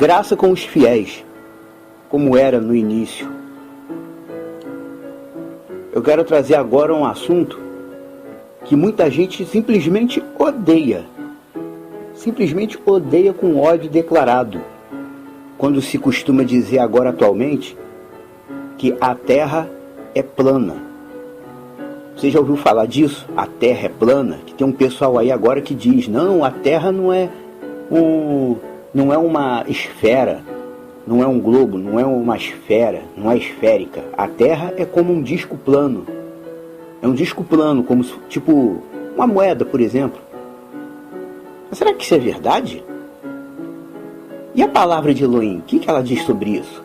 graça com os fiéis, como era no início. Eu quero trazer agora um assunto que muita gente simplesmente odeia com ódio declarado, quando se costuma dizer agora atualmente que a Terra é plana. Você já ouviu falar disso? A Terra é plana? Que tem um pessoal aí agora que diz, não, a Terra não é uma esfera, não é um globo, não é uma esfera, não é esférica. A Terra é como um disco plano. É um disco plano, como tipo uma moeda, por exemplo. Mas será que isso é verdade? E a palavra de Elohim, o que ela diz sobre isso?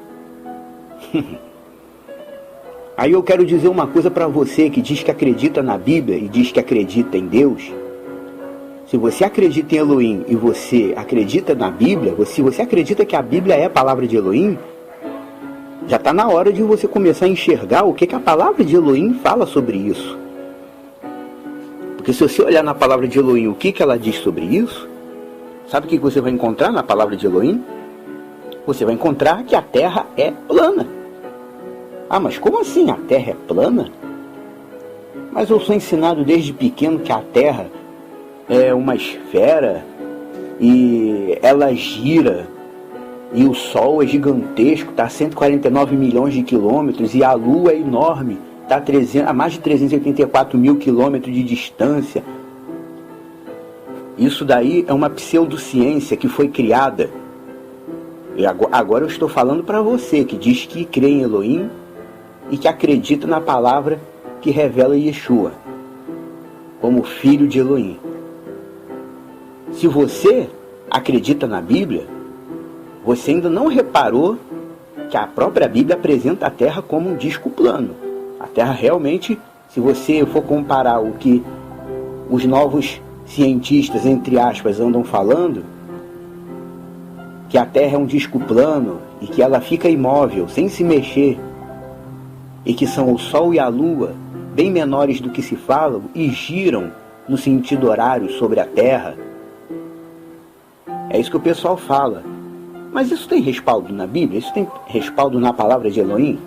Aí eu quero dizer uma coisa para você que diz que acredita na Bíblia e diz que acredita em Deus. Se você acredita em Elohim e você acredita na Bíblia, se você acredita que a Bíblia é a palavra de Elohim, já está na hora de você começar a enxergar o que a palavra de Elohim fala sobre isso. Porque se você olhar na palavra de Elohim o que ela diz sobre isso, sabe o que você vai encontrar na palavra de Elohim? Você vai encontrar que a Terra é plana. Ah, mas como assim a Terra é plana? Mas eu sou ensinado desde pequeno que a Terra é uma esfera e ela gira e o Sol é gigantesco, está a 149 milhões de quilômetros e a Lua é enorme, está a mais de 384 mil quilômetros de distância. Isso daí é uma pseudociência que foi criada. E agora eu estou falando para você que diz que crê em Elohim e que acredita na palavra que revela Yeshua como filho de Elohim. Se você acredita na Bíblia, você ainda não reparou que a própria Bíblia apresenta a Terra como um disco plano. A Terra realmente, se você for comparar o que os novos cientistas, entre aspas, andam falando, que a Terra é um disco plano e que ela fica imóvel, sem se mexer, e que são o Sol e a Lua, bem menores do que se falam, e giram no sentido horário sobre a Terra. É isso que o pessoal fala. Mas isso tem respaldo na Bíblia? Isso tem respaldo na palavra de Elohim?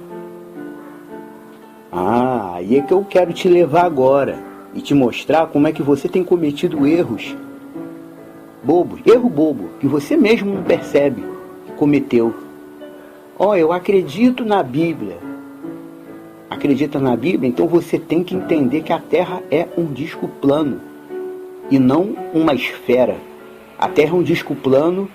Ah, aí é que eu quero te levar agora e te mostrar como é que você tem cometido erros bobos, erro bobo, que você mesmo não percebe que cometeu. Eu acredito na Bíblia. Acredita na Bíblia? Então você tem que entender que a Terra é um disco plano e não uma esfera. A Terra é um disco plano,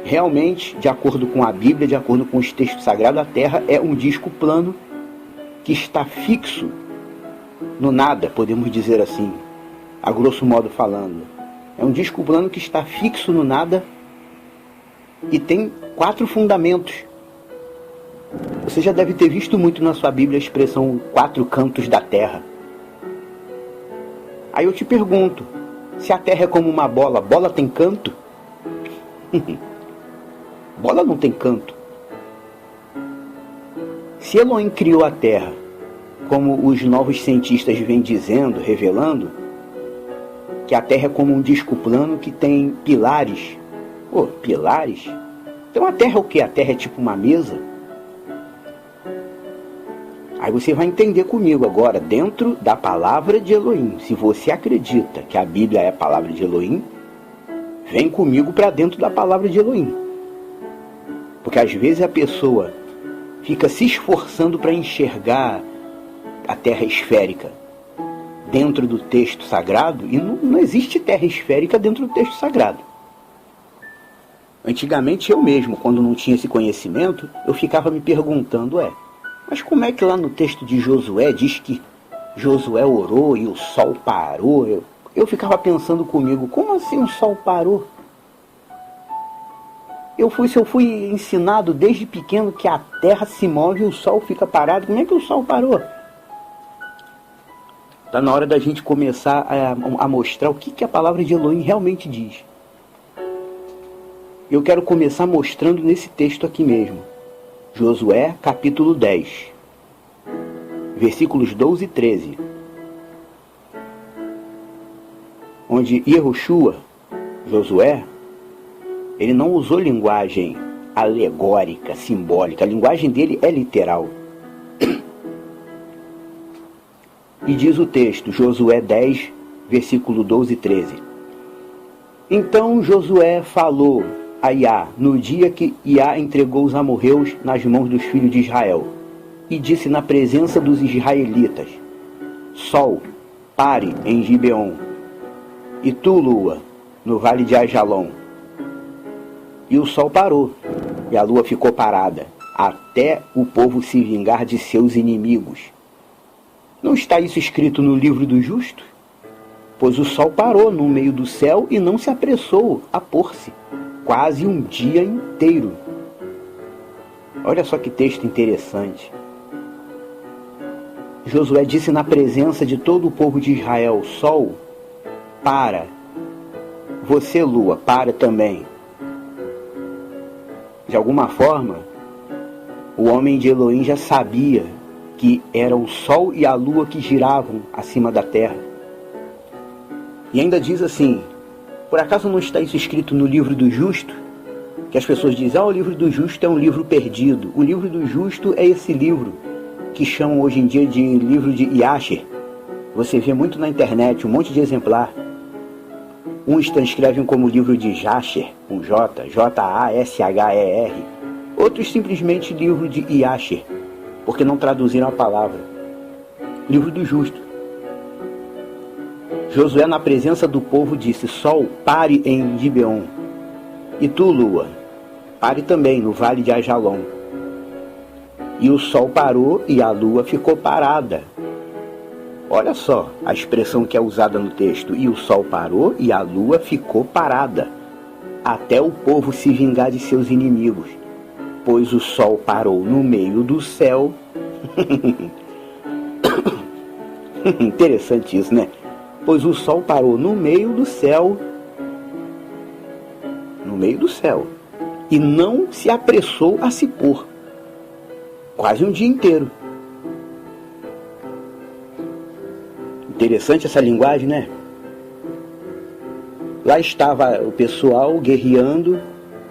realmente, de acordo com a Bíblia, de acordo com os textos sagrados, a Terra é um disco plano que está fixo no nada, podemos dizer assim, a grosso modo falando. É um disco plano que está fixo no nada e tem 4 fundamentos. Você já deve ter visto muito na sua Bíblia a expressão 4 cantos da Terra. Aí eu te pergunto, se a Terra é como uma bola, bola tem canto? Bola não tem canto. Se Elohim criou a Terra, como os novos cientistas vêm dizendo, revelando, que a Terra é como um disco plano que tem pilares. Pilares? Então a Terra é o quê? A Terra é tipo uma mesa? Aí você vai entender comigo agora, dentro da palavra de Elohim. Se você acredita que a Bíblia é a palavra de Elohim, vem comigo para dentro da palavra de Elohim. Porque às vezes a pessoa fica se esforçando para enxergar a terra esférica dentro do texto sagrado, e não existe terra esférica dentro do texto sagrado. Antigamente eu mesmo, quando não tinha esse conhecimento, eu ficava me perguntando, mas como é que lá no texto de Josué diz que Josué orou e o sol parou? Eu ficava pensando comigo, como assim o sol parou? Se eu fui ensinado desde pequeno que a terra se move e o sol fica parado, como é que o sol parou? Está na hora da gente começar a mostrar o que a palavra de Elohim realmente diz. Eu quero começar mostrando nesse texto aqui mesmo. Josué, capítulo 10, versículos 12 e 13. Onde Yehoshua, Josué, Ele não usou linguagem alegórica, simbólica. A linguagem dele é literal. E diz o texto, Josué 10, versículo 12 e 13. Então Josué falou a Iá, no dia que Iá entregou os amorreus nas mãos dos filhos de Israel, e disse na presença dos israelitas: Sol, pare em Gibeon, e tu, lua, no vale de Ajalon. E o sol parou, e a lua ficou parada, até o povo se vingar de seus inimigos. Não está isso escrito no livro do justo? Pois o sol parou no meio do céu e não se apressou a pôr-se, quase um dia inteiro. Olha só que texto interessante. Josué disse na presença de todo o povo de Israel: Sol, para. Você, lua, para também. De alguma forma, o homem de Elohim já sabia que era o sol e a lua que giravam acima da terra. E ainda diz assim: por acaso não está isso escrito no livro do justo? Que as pessoas dizem: o livro do justo é um livro perdido. O livro do justo é esse livro que chamam hoje em dia de livro de Yasher. Você vê muito na internet, um monte de exemplar. Uns transcrevem como livro de Jasher, com J, J-A-S-H-E-R. Outros simplesmente livro de Yasher, porque não traduziram a palavra. Livro do justo. Josué, na presença do povo, disse: Sol, pare em Gibeon. E tu, lua, pare também no vale de Ajalon. E o sol parou e a lua ficou parada. Olha só a expressão que é usada no texto. E o sol parou e a lua ficou parada, até o povo se vingar de seus inimigos. Pois o sol parou no meio do céu. Interessante isso, né? Pois o sol parou no meio do céu. No meio do céu. E não se apressou a se pôr. Quase um dia inteiro. Interessante essa linguagem, né? Lá estava o pessoal guerreando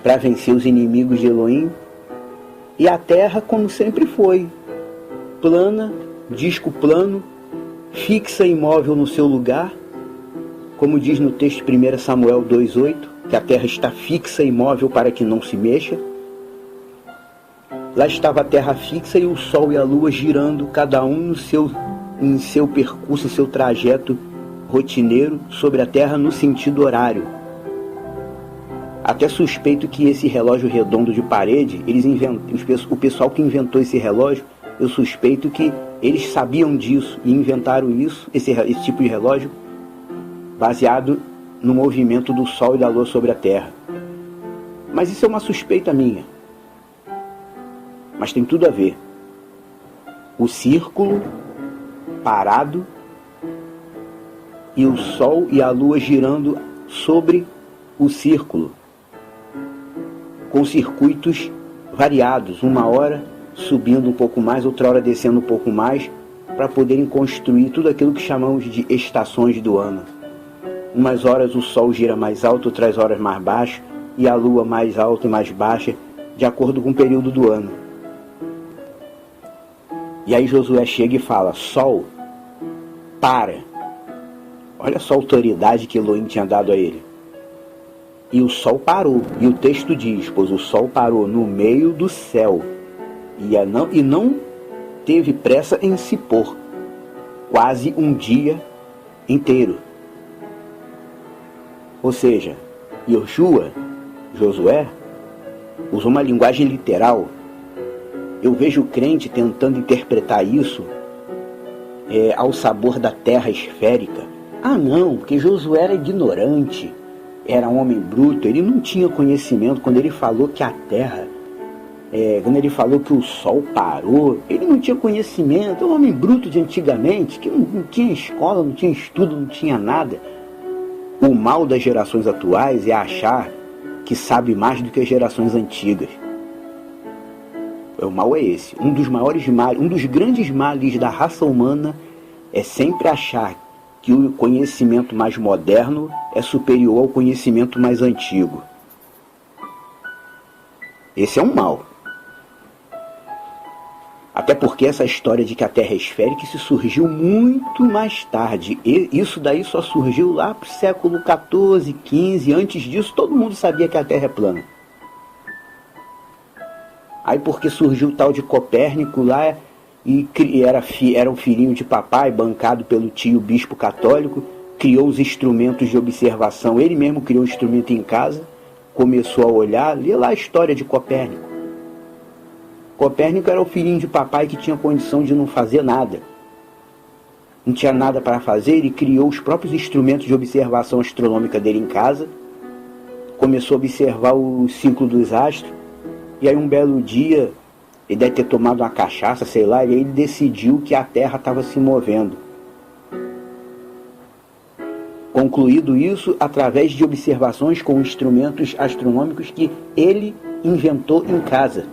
para vencer os inimigos de Elohim. E a terra, como sempre foi, plana, disco plano, fixa e imóvel no seu lugar, como diz no texto 1 Samuel 2,8, que a terra está fixa e imóvel para que não se mexa. Lá estava a terra fixa e o sol e a lua girando, cada um em seu percurso, em seu trajeto rotineiro sobre a terra no sentido horário. Até suspeito que esse relógio redondo de parede, o pessoal que inventou esse relógio, eu suspeito que eles sabiam disso e inventaram esse tipo de relógio baseado no movimento do sol e da lua sobre a terra. Mas isso é uma suspeita minha. Mas tem tudo a ver. O círculo parado e o sol e a lua girando sobre o círculo, com circuitos variados, uma hora subindo um pouco mais, outra hora descendo um pouco mais, para poderem construir tudo aquilo que chamamos de estações do ano. Umas horas o sol gira mais alto, outras horas mais baixo, e a lua mais alta e mais baixa, de acordo com o período do ano. E aí Josué chega e fala: Sol, para. Olha só a autoridade que Elohim tinha dado a ele. E o sol parou. E o texto diz: pois o sol parou no meio do céu. E não teve pressa em se pôr. Quase um dia inteiro. Ou seja, Josué, usou uma linguagem literal. Eu vejo o crente tentando interpretar isso ao sabor da terra esférica. Ah não, porque Josué era ignorante, era um homem bruto, ele não tinha conhecimento. Quando ele falou que a terra, quando ele falou que o sol parou, ele não tinha conhecimento. É um homem bruto de antigamente, que não tinha escola, não tinha estudo, não tinha nada. O mal das gerações atuais é achar que sabe mais do que as gerações antigas. O mal é esse. Um dos maiores males, um dos grandes males da raça humana é sempre achar que o conhecimento mais moderno é superior ao conhecimento mais antigo. Esse é um mal. Até porque essa história de que a Terra é esférica se surgiu muito mais tarde. E isso daí só surgiu lá pro século XIV, XV. Antes disso, todo mundo sabia que a Terra é plana. Aí porque surgiu o tal de Copérnico lá, e era um filhinho de papai, bancado pelo tio bispo católico, criou os instrumentos de observação. Ele mesmo criou um instrumento em casa, começou a olhar, lê lá a história de Copérnico. Copérnico era o filhinho de papai que tinha condição de não fazer nada. Não tinha nada para fazer, ele criou os próprios instrumentos de observação astronômica dele em casa, começou a observar o ciclo dos astros, e aí um belo dia, ele deve ter tomado uma cachaça, sei lá, e aí ele decidiu que a Terra estava se movendo. Concluído isso, através de observações com instrumentos astronômicos que ele inventou em casa.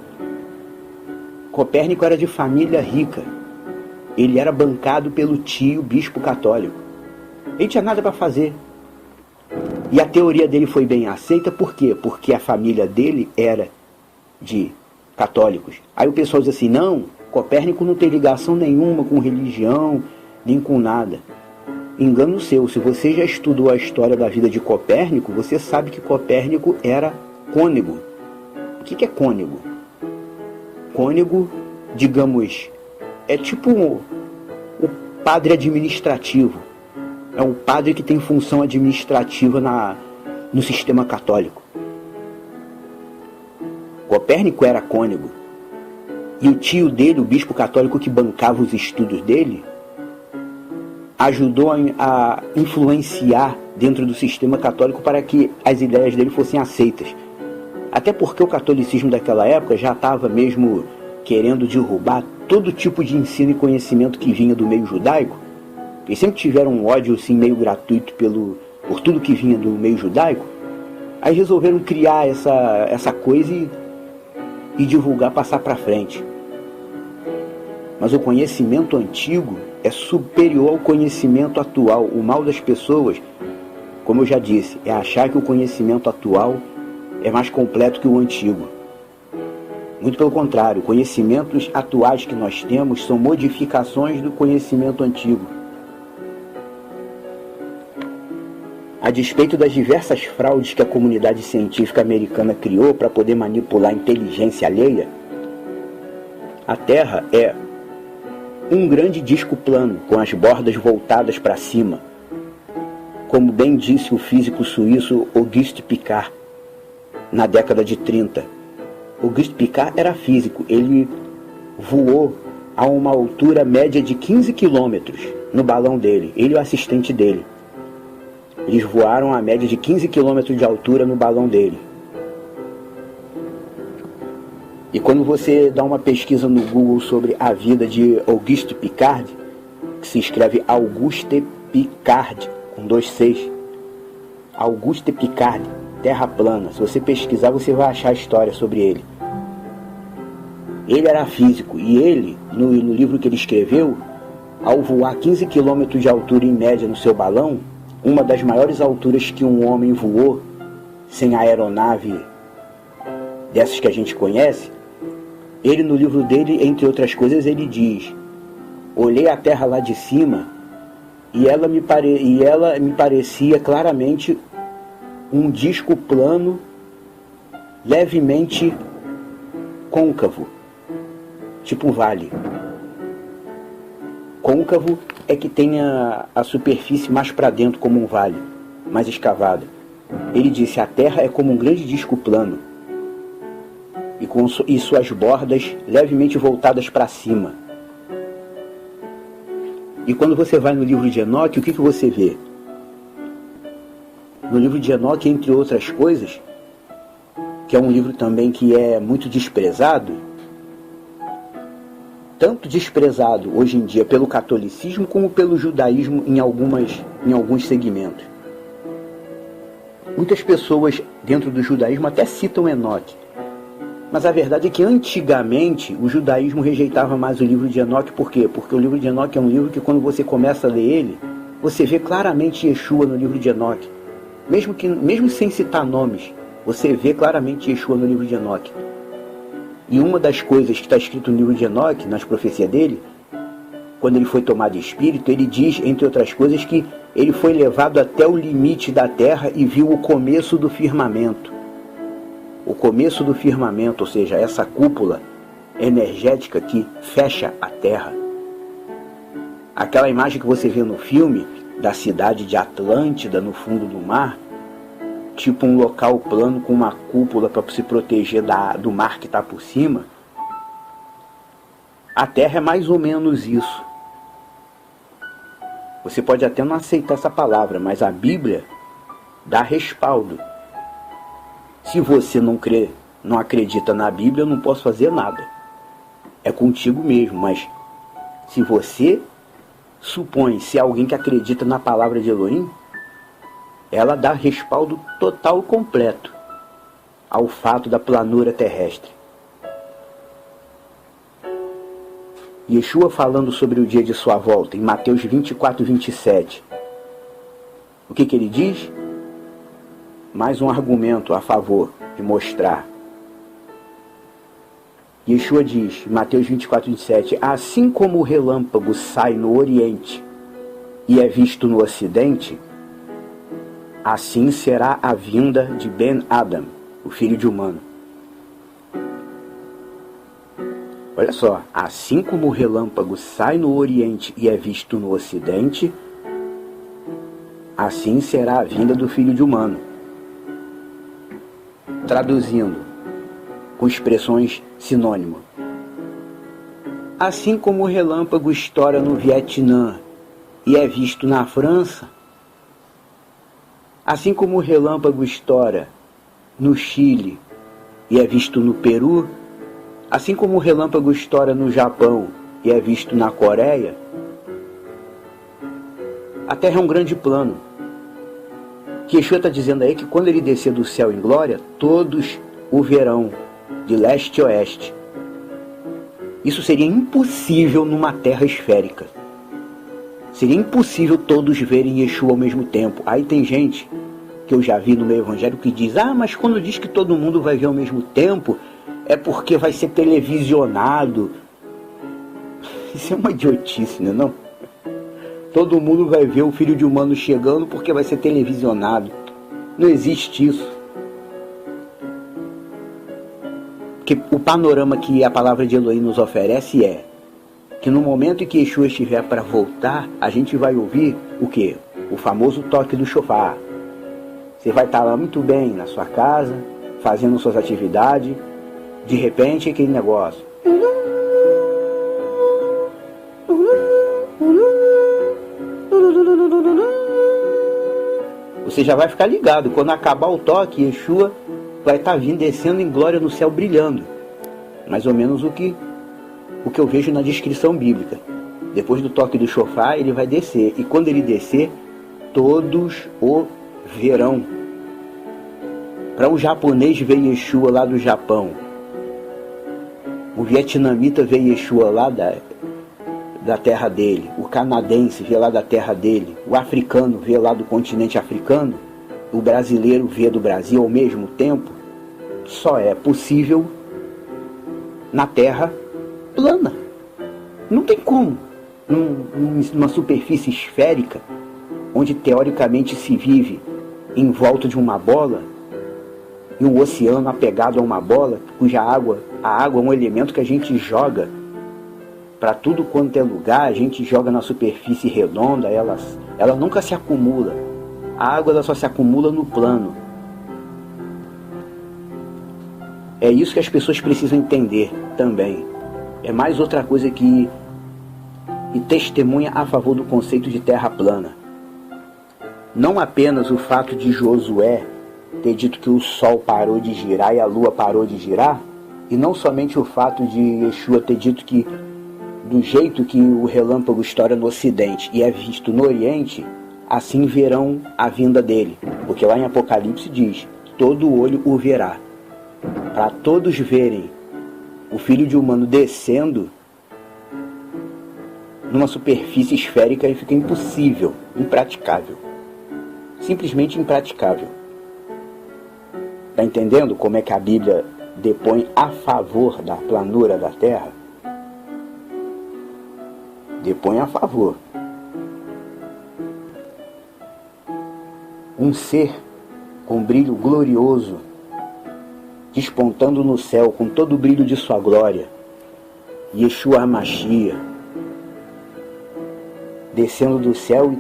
Copérnico era de família rica. Ele era bancado pelo tio bispo católico. Ele tinha nada para fazer. E a teoria dele foi bem aceita, por quê? Porque a família dele era de católicos. Aí o pessoal diz assim, não, Copérnico não tem ligação nenhuma com religião, nem com nada. Engano seu, se você já estudou a história da vida de Copérnico, você sabe que Copérnico era cônego. O que é cônego? Cônego, digamos, é tipo o padre administrativo. É um padre que tem função administrativa no sistema católico. Copérnico era cônego. E o tio dele, o bispo católico que bancava os estudos dele, ajudou a influenciar dentro do sistema católico para que as ideias dele fossem aceitas. Até porque o catolicismo daquela época já estava mesmo querendo derrubar todo tipo de ensino e conhecimento que vinha do meio judaico. Eles sempre tiveram um ódio assim, meio gratuito por tudo que vinha do meio judaico. Aí resolveram criar essa coisa e divulgar, passar para frente. Mas o conhecimento antigo é superior ao conhecimento atual. O mal das pessoas, como eu já disse, é achar que o conhecimento atual é mais completo que o antigo. Muito pelo contrário, conhecimentos atuais que nós temos são modificações do conhecimento antigo. A despeito das diversas fraudes que a comunidade científica americana criou para poder manipular a inteligência alheia, a Terra é um grande disco plano, com as bordas voltadas para cima. Como bem disse o físico suíço Auguste Piccard, na década de 30. Auguste Piccard era físico, ele voou a uma altura média de 15 quilômetros no balão dele, ele e o assistente dele. Eles voaram a média de 15 quilômetros de altura no balão dele. E quando você dá uma pesquisa no Google sobre a vida de Auguste Piccard, que se escreve Auguste Piccard, com 2 Cs, Auguste Piccard, Terra plana. Se você pesquisar, você vai achar a história sobre ele. Ele era físico e ele, no livro que ele escreveu, ao voar 15 km de altura em média no seu balão, uma das maiores alturas que um homem voou, sem aeronave dessas que a gente conhece, ele no livro dele, entre outras coisas, ele diz: olhei a Terra lá de cima e ela me parecia claramente um disco plano levemente côncavo, tipo um vale. Côncavo é que tem a superfície mais para dentro, como um vale, mais escavada. Ele disse: a Terra é como um grande disco plano e suas bordas levemente voltadas para cima. E quando você vai no livro de Enoque, o que você vê? No livro de Enoque, entre outras coisas, que é um livro também que é muito desprezado, tanto desprezado hoje em dia pelo catolicismo como pelo judaísmo em alguns segmentos. Muitas pessoas dentro do judaísmo até citam Enoque, mas a verdade é que antigamente o judaísmo rejeitava mais o livro de Enoque. Por quê? Porque o livro de Enoque é um livro que, quando você começa a ler ele, você vê claramente Yeshua no livro de Enoque. Mesmo sem citar nomes, você vê claramente Yeshua no livro de Enoque. E uma das coisas que está escrito no livro de Enoque, nas profecias dele, quando ele foi tomado de espírito, ele diz, entre outras coisas, que ele foi levado até o limite da terra e viu o começo do firmamento. O começo do firmamento, ou seja, essa cúpula energética que fecha a terra. Aquela imagem que você vê no filme da cidade de Atlântida no fundo do mar, tipo um local plano com uma cúpula para se proteger do mar que está por cima. A Terra é mais ou menos isso. Você pode até não aceitar essa palavra, mas a Bíblia dá respaldo. Se você não crê, não acredita na Bíblia, eu não posso fazer nada. É contigo mesmo, mas se você supõe ser alguém que acredita na palavra de Elohim, ela dá respaldo total e completo ao fato da planura terrestre. Yeshua falando sobre o dia de sua volta, em Mateus 24, 27. O que ele diz? Mais um argumento a favor de mostrar. Yeshua diz, em Mateus 24, 27, assim como o relâmpago sai no Oriente e é visto no Ocidente, assim será a vinda de Ben Adam, o filho de humano. Olha só, assim como o relâmpago sai no Oriente e é visto no Ocidente, assim será a vinda do filho de humano. Traduzindo, com expressões sinônimas. Assim como o relâmpago estoura no Vietnã e é visto na França, assim como o relâmpago estoura no Chile e é visto no Peru, assim como o relâmpago estoura no Japão e é visto na Coreia, a Terra é um grande plano. Que Yeshua está dizendo aí que quando ele descer do céu em glória, todos o verão, de leste a oeste. Isso seria impossível numa Terra esférica. Seria impossível todos verem Yeshua ao mesmo tempo. Aí tem gente que eu já vi no meio evangélico que diz, mas quando diz que todo mundo vai ver ao mesmo tempo, é porque vai ser televisionado. Isso é uma idiotice, não é não? Todo mundo vai ver o filho de humano chegando porque vai ser televisionado. Não existe isso. Porque o panorama que a palavra de Elohim nos oferece é que no momento em que Yeshua estiver para voltar, a gente vai ouvir o quê? O famoso toque do shofar. Você vai estar lá muito bem na sua casa, fazendo suas atividades, de repente aquele negócio. Você já vai ficar ligado, quando acabar o toque, Yeshua vai estar vindo, descendo em glória no céu, brilhando. Mais ou menos o que eu vejo na descrição bíblica. Depois do toque do shofar, ele vai descer. E quando ele descer, todos o verão. Para um japonês ver Yeshua lá do Japão, o vietnamita vê Yeshua lá da terra dele, o canadense vê lá da terra dele, o africano vê lá do continente africano, o brasileiro vê do Brasil ao mesmo tempo, só é possível na terra plana. Não tem como. Numa superfície esférica, onde teoricamente se vive em volta de uma bola, e um oceano apegado a uma bola, cuja a água é um elemento que a gente joga para tudo quanto é lugar, a gente joga na superfície redonda, ela nunca se acumula. A água ela só se acumula no plano. É isso que as pessoas precisam entender também. É mais outra coisa que testemunha a favor do conceito de terra plana. Não apenas o fato de Josué ter dito que o sol parou de girar e a lua parou de girar, e não somente o fato de Yeshua ter dito que do jeito que o relâmpago estoura no ocidente e é visto no oriente, assim verão a vinda dele. Porque lá em Apocalipse diz, todo olho o verá. Para todos verem o Filho de Humano descendo numa superfície esférica, fica impossível, impraticável. Simplesmente impraticável. Está entendendo como é que a Bíblia depõe a favor da planura da Terra? Depõe a favor. Um ser com brilho glorioso, despontando no céu com todo o brilho de sua glória, Yeshua HaMashiach, descendo do céu e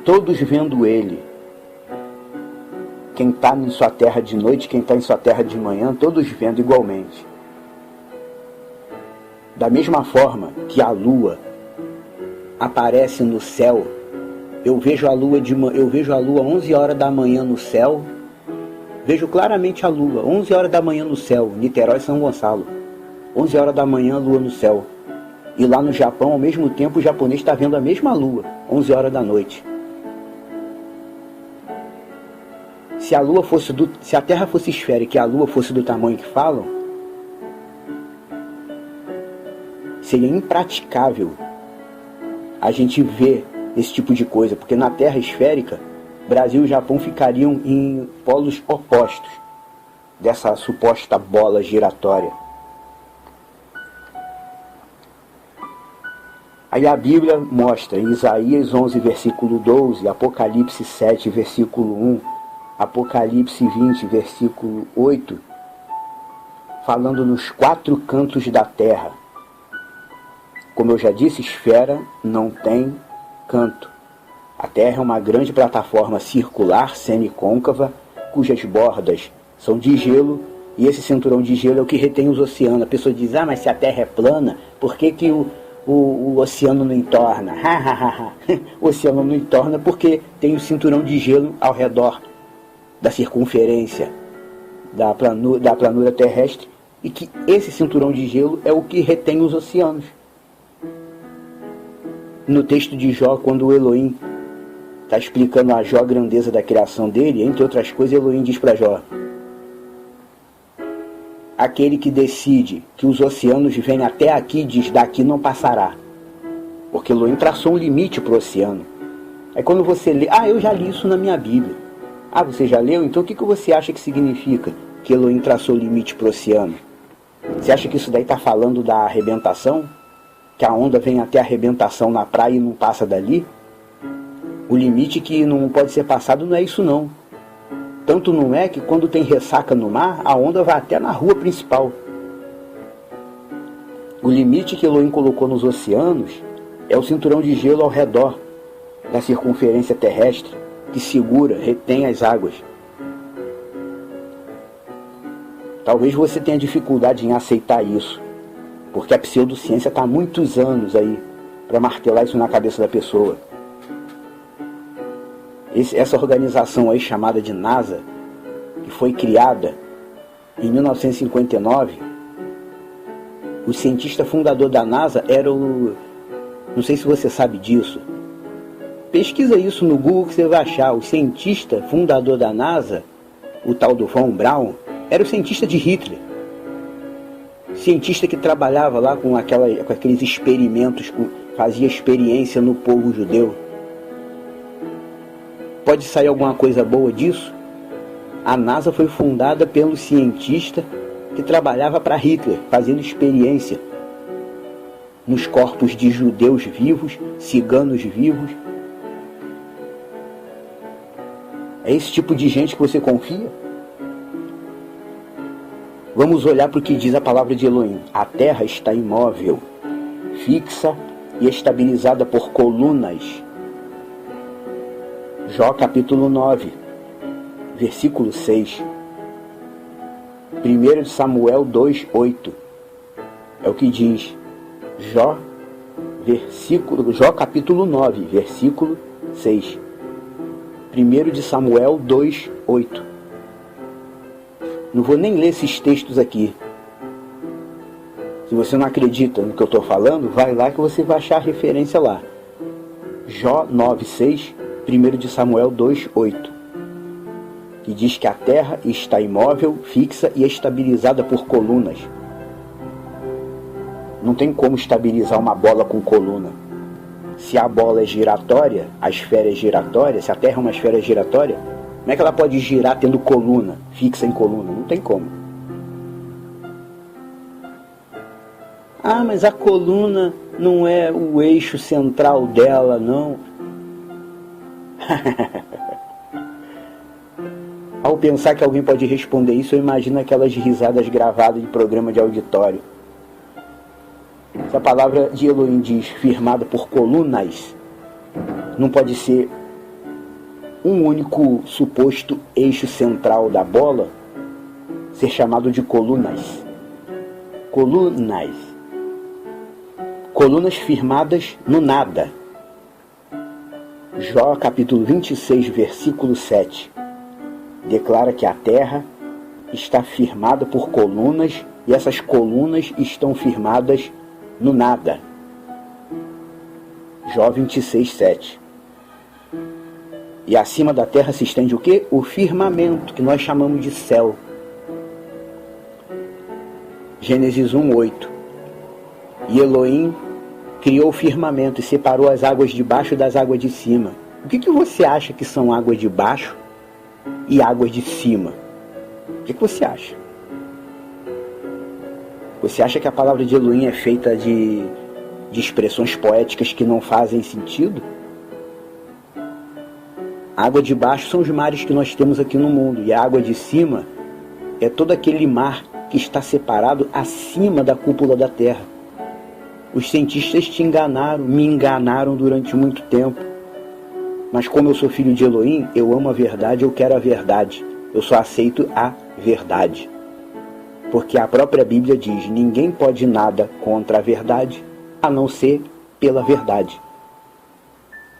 todos vendo ele. Quem está em sua terra de noite, quem está em sua terra de manhã, todos vendo igualmente. Da mesma forma que a lua aparece no céu, eu vejo a lua 11 horas da manhã no céu, vejo claramente a lua, 11 horas da manhã no céu, Niterói, São Gonçalo, 11 horas da manhã a lua no céu. E lá no Japão, ao mesmo tempo, o japonês está vendo a mesma lua, 11 horas da noite. Se a Terra fosse esférica e a Lua fosse do tamanho que falam, seria impraticável a gente ver esse tipo de coisa, porque na Terra esférica, Brasil e Japão ficariam em polos opostos dessa suposta bola giratória. Aí a Bíblia mostra, em Isaías 11, versículo 12, Apocalipse 7, versículo 1, Apocalipse 20, versículo 8, falando nos 4 cantos da terra. Como eu já disse, esfera não tem canto. A terra é uma grande plataforma circular, semicôncava, cujas bordas são de gelo, e esse cinturão de gelo é o que retém os oceanos. A pessoa diz, mas se a terra é plana, por que o oceano não entorna? O oceano não entorna porque tem o cinturão de gelo ao redor da circunferência da planura terrestre, e que esse cinturão de gelo é o que retém os oceanos. No texto de Jó, quando o Elohim está explicando a Jó a grandeza da criação dele, entre outras coisas, Elohim diz para Jó: aquele que decide que os oceanos vêm até aqui, diz, daqui não passará. Porque Elohim traçou um limite para o oceano. Aí quando você lê, eu já li isso na minha Bíblia. Você já leu? Então o que você acha que significa que Elohim traçou o limite para o oceano? Você acha que isso daí está falando da arrebentação? Que a onda vem até a arrebentação na praia e não passa dali? O limite que não pode ser passado não é isso não. Tanto não é que quando tem ressaca no mar, a onda vai até na rua principal. O limite que Elohim colocou nos oceanos é o cinturão de gelo ao redor da circunferência terrestre, que segura, retém as águas. Talvez você tenha dificuldade em aceitar isso, porque a pseudociência está há muitos anos aí para martelar isso na cabeça da pessoa. Essa organização aí chamada de NASA, que foi criada em 1959, o cientista fundador da NASA era o... Não sei se você sabe disso. Pesquisa isso no Google que você vai achar. O cientista fundador da NASA, o tal do Von Braun, era o cientista de Hitler. Cientista que trabalhava lá com aqueles experimentos, fazia experiência no povo judeu. Pode sair alguma coisa boa disso? A NASA foi fundada pelo cientista que trabalhava para Hitler, fazendo experiência nos corpos de judeus vivos, ciganos vivos. É esse tipo de gente que você confia? Vamos olhar para o que diz a palavra de Elohim. A terra está imóvel, fixa e estabilizada por colunas. Jó capítulo 9, versículo 6. 1 Samuel 2:8. É o que diz. Jó capítulo 9, versículo 6. 1 Samuel 2:8. Não vou nem ler esses textos aqui. Se você não acredita no que eu estou falando, vai lá que você vai achar a referência lá. Jó 9:6, 1 Samuel 2:8. Que diz que a terra está imóvel, fixa e estabilizada por colunas. Não tem como estabilizar uma bola com coluna. Se a bola é giratória, a esfera é giratória, se a Terra é uma esfera giratória, como é que ela pode girar tendo coluna, fixa em coluna? Não tem como. Ah, mas a coluna não é o eixo central dela, não. Ao pensar que alguém pode responder isso, eu imagino aquelas risadas gravadas de programa de auditório. Se a palavra de Elohim diz firmada por colunas, não pode ser um único suposto eixo central da bola ser chamado de colunas. Colunas. Colunas firmadas no nada. Jó capítulo 26, versículo 7. Declara que a terra está firmada por colunas e essas colunas estão firmadas no nada. Jó 26, 7. E acima da terra se estende o quê? O firmamento, que nós chamamos de céu. Gênesis 1, 8. E Elohim criou o firmamento e separou as águas de baixo das águas de cima. O que você acha que são águas de baixo e águas de cima? O que você acha? Você acha que a palavra de Elohim é feita de expressões poéticas que não fazem sentido? A água de baixo são os mares que nós temos aqui no mundo, e a água de cima é todo aquele mar que está separado acima da cúpula da terra. Os cientistas te enganaram, me enganaram durante muito tempo. Mas como eu sou filho de Elohim, eu amo a verdade, eu quero a verdade. Eu só aceito a verdade. Porque a própria Bíblia diz, ninguém pode nada contra a verdade, a não ser pela verdade.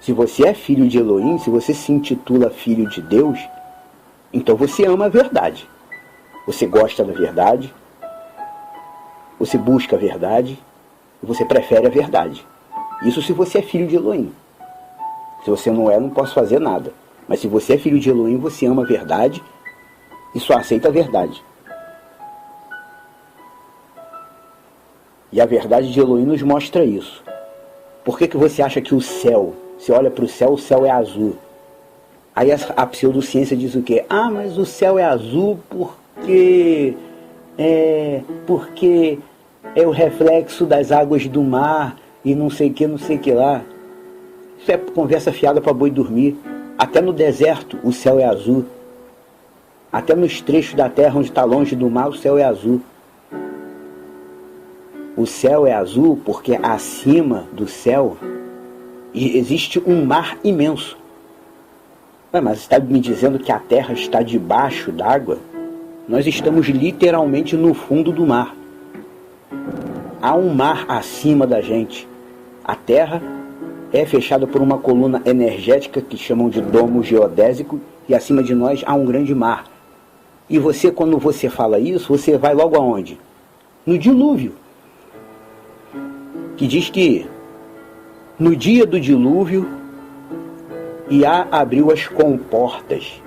Se você é filho de Elohim, se você se intitula filho de Deus, então você ama a verdade. Você gosta da verdade, você busca a verdade, e você prefere a verdade. Isso se você é filho de Elohim. Se você não é, não posso fazer nada. Mas se você é filho de Elohim, você ama a verdade e só aceita a verdade. E a verdade de Elohim nos mostra isso. Por que você acha que o céu, você olha para o céu é azul? Aí a pseudociência diz o quê? Ah, mas o céu é azul porque é o reflexo das águas do mar e não sei o que lá. Isso é conversa fiada para boi dormir. Até no deserto o céu é azul. Até nos trechos da terra onde está longe do mar o céu é azul. O céu é azul porque acima do céu existe um mar imenso. Mas está me dizendo que a terra está debaixo d'água? Nós estamos literalmente no fundo do mar. Há um mar acima da gente. A terra é fechada por uma coluna energética que chamam de domo geodésico, e acima de nós há um grande mar. E você, quando você fala isso, você vai logo aonde? No dilúvio. Que diz que no dia do dilúvio Iá abriu as comportas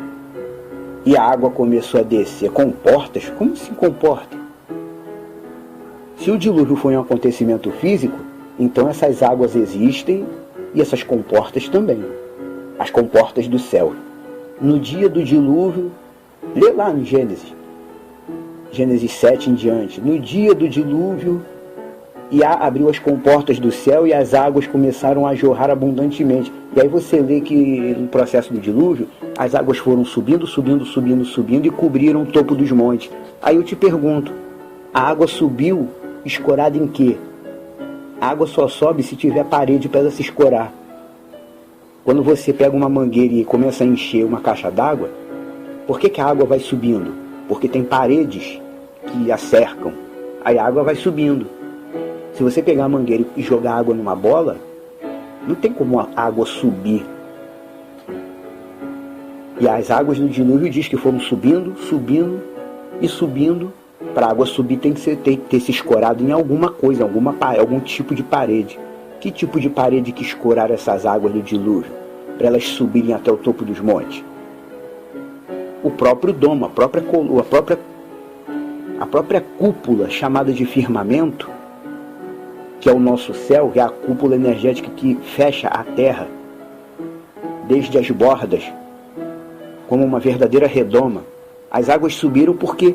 e a água começou a descer. Comportas? Como se comporta? Se o dilúvio foi um acontecimento físico, então essas águas existem e essas comportas também. As comportas do céu. No dia do dilúvio, lê lá no Gênesis 7 em diante. No dia do dilúvio, Iá abriu as comportas do céu e as águas começaram a jorrar abundantemente. E aí você lê que no processo do dilúvio, as águas foram subindo e cobriram o topo dos montes. Aí eu te pergunto, a água subiu escorada em quê? A água só sobe se tiver parede para ela se escorar. Quando você pega uma mangueira e começa a encher uma caixa d'água, por que a água vai subindo? Porque tem paredes que a cercam. Aí a água vai subindo. Se você pegar a mangueira e jogar água numa bola, não tem como a água subir. E as águas do dilúvio diz que foram subindo. Para a água subir tem que ter se escorado em alguma coisa, algum tipo de parede. Que tipo de parede que escoraram essas águas do dilúvio? Para elas subirem até o topo dos montes? O próprio domo, a própria cúpula chamada de firmamento, que é o nosso céu, que é a cúpula energética que fecha a terra desde as bordas, como uma verdadeira redoma. As águas subiram porque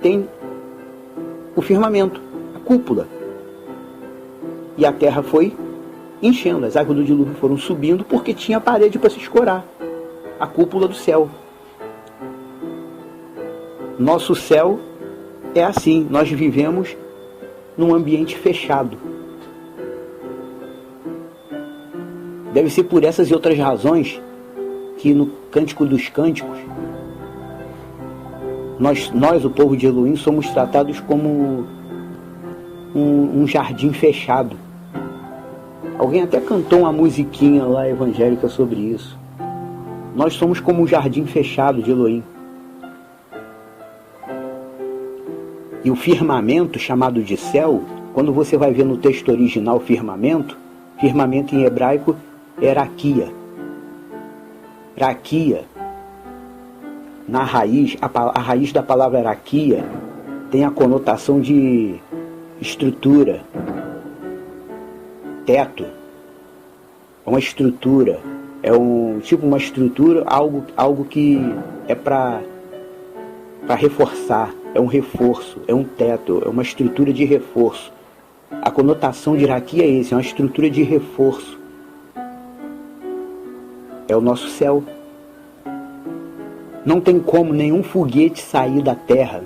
tem o firmamento, a cúpula. E a terra foi enchendo, as águas do dilúvio foram subindo porque tinha parede para se escorar, a cúpula do céu. Nosso céu é assim, nós vivemos num ambiente fechado. Deve ser por essas e outras razões que no Cântico dos Cânticos, nós, o povo de Elohim, somos tratados como um jardim fechado. Alguém até cantou uma musiquinha lá evangélica sobre isso. Nós somos como um jardim fechado de Elohim. E o firmamento, chamado de céu, quando você vai ver no texto original firmamento em hebraico é raquia. Raquia, na raiz, a raiz da palavra raquia tem a conotação de estrutura, teto. É uma estrutura, é uma estrutura, algo que é para reforçar, é um reforço, é um teto, é uma estrutura de reforço. A conotação de raquia é esse, é uma estrutura de reforço. É o nosso céu. Não tem como nenhum foguete sair da Terra,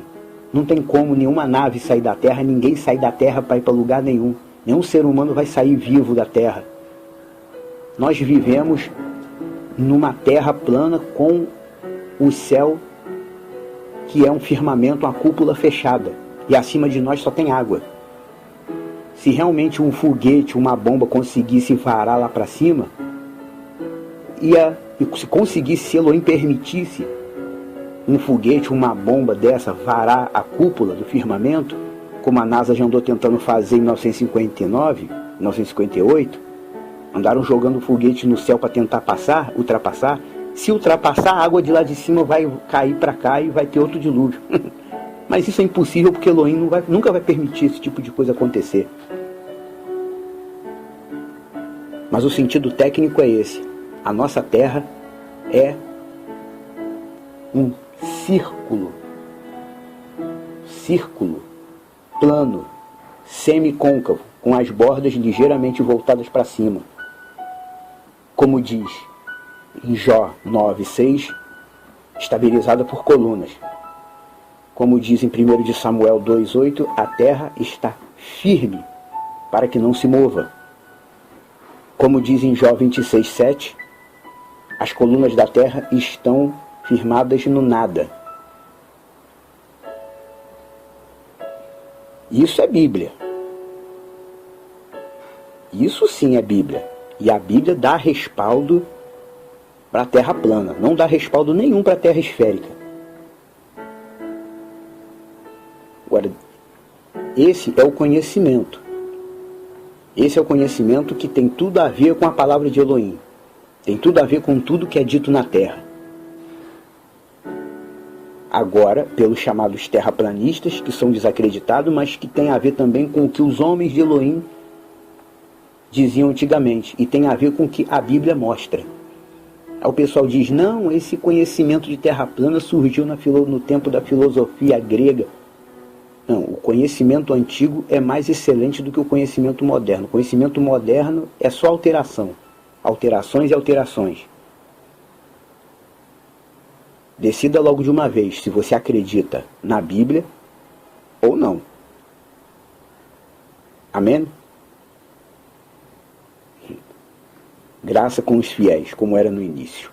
não tem como nenhuma nave sair da Terra, ninguém sair da Terra para ir para lugar nenhum. Nenhum ser humano vai sair vivo da Terra. Nós vivemos numa terra plana com o céu, que é um firmamento, uma cúpula fechada. E acima de nós só tem água. Se realmente um foguete, uma bomba conseguisse varar lá para cima, e se conseguisse, se Elohim permitisse um foguete, uma bomba dessa varar a cúpula do firmamento, como a NASA já andou tentando fazer em 1959, 1958, andaram jogando foguete no céu para tentar ultrapassar. Se ultrapassar, a água de lá de cima vai cair para cá e vai ter outro dilúvio. Mas isso é impossível porque Elohim nunca vai permitir esse tipo de coisa acontecer. Mas o sentido técnico é esse. A nossa Terra é um círculo plano, semicôncavo, com as bordas ligeiramente voltadas para cima. Como diz em Jó 9:6, estabilizada por colunas. Como diz em 1 de Samuel 2:8, a terra está firme para que não se mova. Como diz em Jó 26:7, as colunas da terra estão firmadas no nada. Isso é Bíblia. Isso sim é Bíblia. E a Bíblia dá respaldo para a terra plana. Não dá respaldo nenhum para a terra esférica. Agora, esse é o conhecimento. Esse é o conhecimento que tem tudo a ver com a palavra de Elohim. Tem tudo a ver com tudo que é dito na terra. Agora, pelos chamados terraplanistas, que são desacreditados, mas que tem a ver também com o que os homens de Elohim diziam antigamente, e tem a ver com o que a Bíblia mostra. Aí o pessoal diz, não, esse conhecimento de terra plana surgiu no tempo da filosofia grega. Não, o conhecimento antigo é mais excelente do que o conhecimento moderno. O conhecimento moderno é só alteração. Alterações e alterações. Decida logo de uma vez se você acredita na Bíblia ou não. Amém? Graça com os fiéis, como era no início.